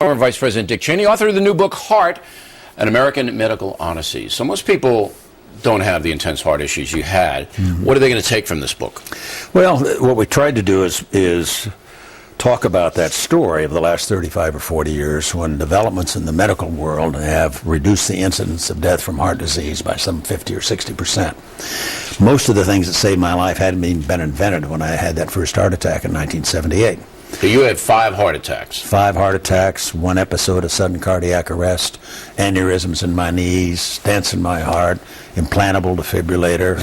Former Vice President Dick Cheney, author of the new book, Heart, An American Medical Odyssey. So most people don't have the intense heart issues you had. Mm-hmm. What are they going to take from this book? Well, what we tried to do is talk about that story of the last 35 or 40 years when developments in the medical world have reduced the incidence of death from heart disease by some 50 or 60%. Most of the things that saved my life hadn't even been invented when I had that first heart attack in 1978. So you had 5 heart attacks. 5 heart attacks, 1 episode of sudden cardiac arrest, aneurysms in my knees, stents in my heart, implantable defibrillator.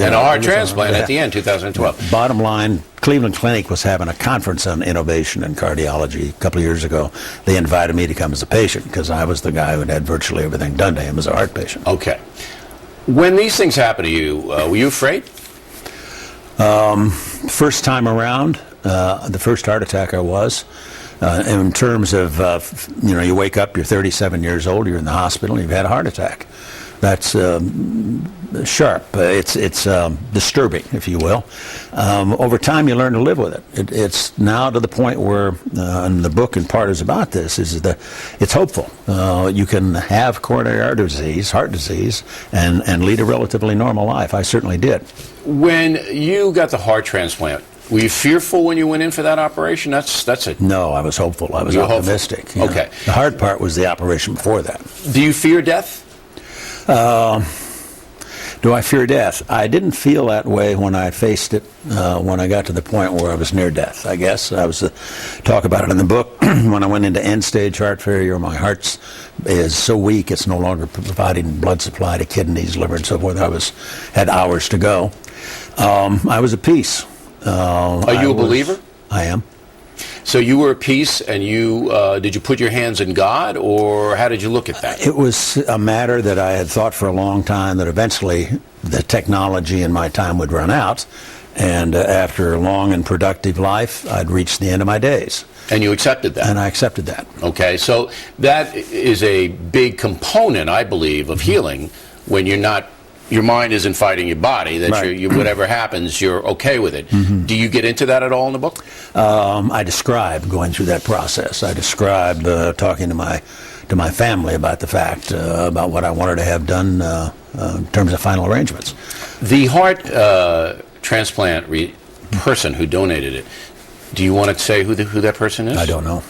And a heart transplant at the end, 2012. Bottom line, Cleveland Clinic was having a conference on innovation in cardiology a couple of years ago. They invited me to come as a patient because I was the guy who had virtually everything done to him as a heart patient. Okay. When these things happened to you, were you afraid? First time around, the first heart attack I was. In terms of, you wake up, you're 37 years old, you're in the hospital, and you've had a heart attack. That's sharp. It's disturbing, if you will. Over time, you learn to live with it. It's now to the point where, and the book in part is about this, is that it's hopeful. You can have coronary artery disease, heart disease, and lead a relatively normal life. I certainly did. When you got the heart transplant, were you fearful when you went in for that operation? That's it. No, I was hopeful. I was optimistic. Okay. The hard part was the operation before that. Do you fear death? Do I fear death? I didn't feel that way when I faced it, when I got to the point where I was near death, I guess. I was talk about it in the book. When I went into end-stage heart failure, my heart is so weak it's no longer providing blood supply to kidneys, liver, and so forth. Had hours to go. I was at peace. Are you a believer? I am. So you were at peace, and did you put your hands in God, or how did you look at that? It was a matter that I had thought for a long time that eventually the technology in my time would run out, and after a long and productive life, I'd reached the end of my days. And you accepted that? And I accepted that. Okay, so that is a big component, I believe, of healing when your mind isn't fighting your body, that right. Whatever happens, you're okay with it. Mm-hmm. Do you get into that at all in the book? I describe going through that process. I describe talking to my family about the fact, about what I wanted to have done in terms of final arrangements. The heart transplant person who donated it, do you want to say who that person is? I don't know.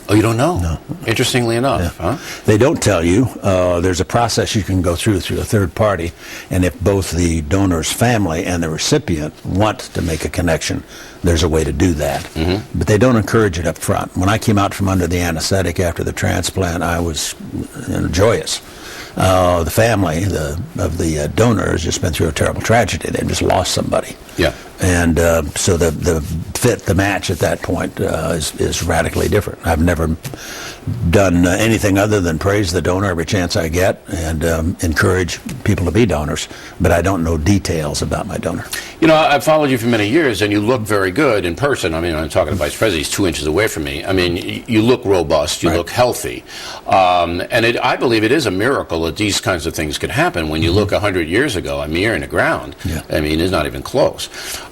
Oh, you don't know? No. Interestingly enough, yeah. Huh? They don't tell you. There's a process you can go through a third party, and if both the donor's family and the recipient want to make a connection, there's a way to do that. Mm-hmm. But they don't encourage it up front. When I came out from under the anesthetic after the transplant, I was joyous. The family of the donor has just been through a terrible tragedy. They've just lost somebody. Yeah. And so the match at that point is radically different. I've never done anything other than praise the donor every chance I get and encourage people to be donors, but I don't know details about my donor. I've followed you for many years, and you look very good in person. I mean, I'm talking to Vice President. He's 2 inches away from me. I mean, you look robust. You look healthy. And I believe it is a miracle that these kinds of things could happen. When you look 100 years ago, I mean, you're in the ground. Yeah. I mean, it's not even close.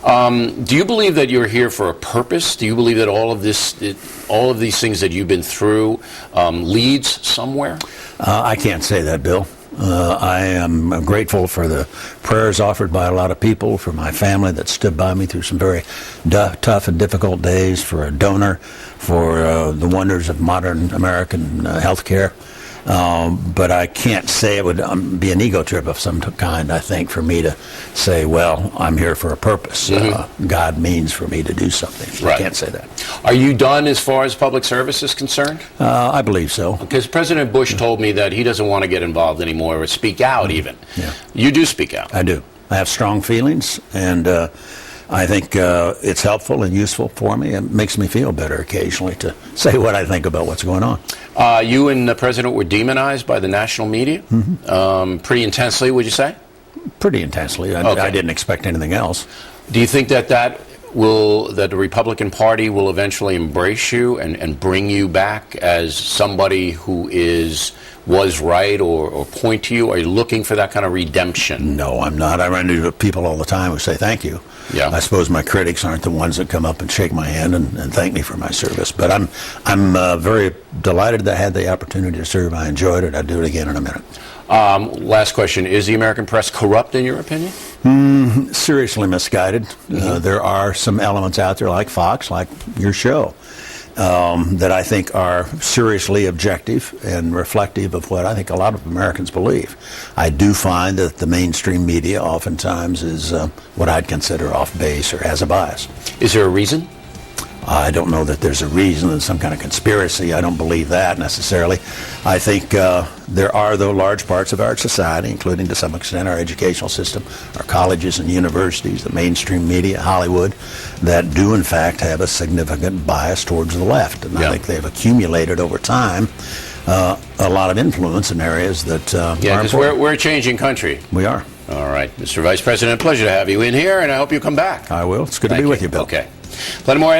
Do you believe that you're here for a purpose? Do you believe that all of these things that you've been through leads somewhere? I can't say that, Bill. I am grateful for the prayers offered by a lot of people, for my family that stood by me through some very tough and difficult days, for a donor, for the wonders of modern American health care. But I can't say it would be an ego trip of some kind, I think, for me to say, well, I'm here for a purpose. Mm-hmm. God means for me to do something. Right. I can't say that. Are you done as far as public service is concerned? I believe so. Because President Bush told me that he doesn't want to get involved anymore or speak out even. Yeah. You do speak out. I do. I have strong feelings, and I think it's helpful and useful for me. It makes me feel better occasionally to say what I think about what's going on. You and the president were demonized by the national media, pretty intensely, would you say? Pretty intensely. I didn't expect anything else. Do you think that the Republican Party will eventually embrace you and bring you back as somebody who was right or point to you? Are you looking for that kind of redemption? No, I'm not. I run into people all the time who say thank you. Yeah. I suppose my critics aren't the ones that come up and shake my hand and thank me for my service. But I'm very delighted that I had the opportunity to serve. I enjoyed it. I'd do it again in a minute. Last question. Is the American press corrupt, in your opinion? Seriously misguided. There are some elements out there like Fox, like your show, that I think are seriously objective and reflective of what I think a lot of Americans believe. I do find that the mainstream media oftentimes is what I'd consider off base or has a bias. Is there a reason? I don't know that there's a reason, there's some kind of conspiracy. I don't believe that necessarily. I think there are, though, large parts of our society, including to some extent our educational system, our colleges and universities, the mainstream media, Hollywood, that do in fact have a significant bias towards the left. And I think they've accumulated over time a lot of influence in areas that are because important. we're a changing country. We are. All right, Mr. Vice President, pleasure to have you in here, and I hope you come back. I will. It's good to be with you, Bill. Okay. Plenty more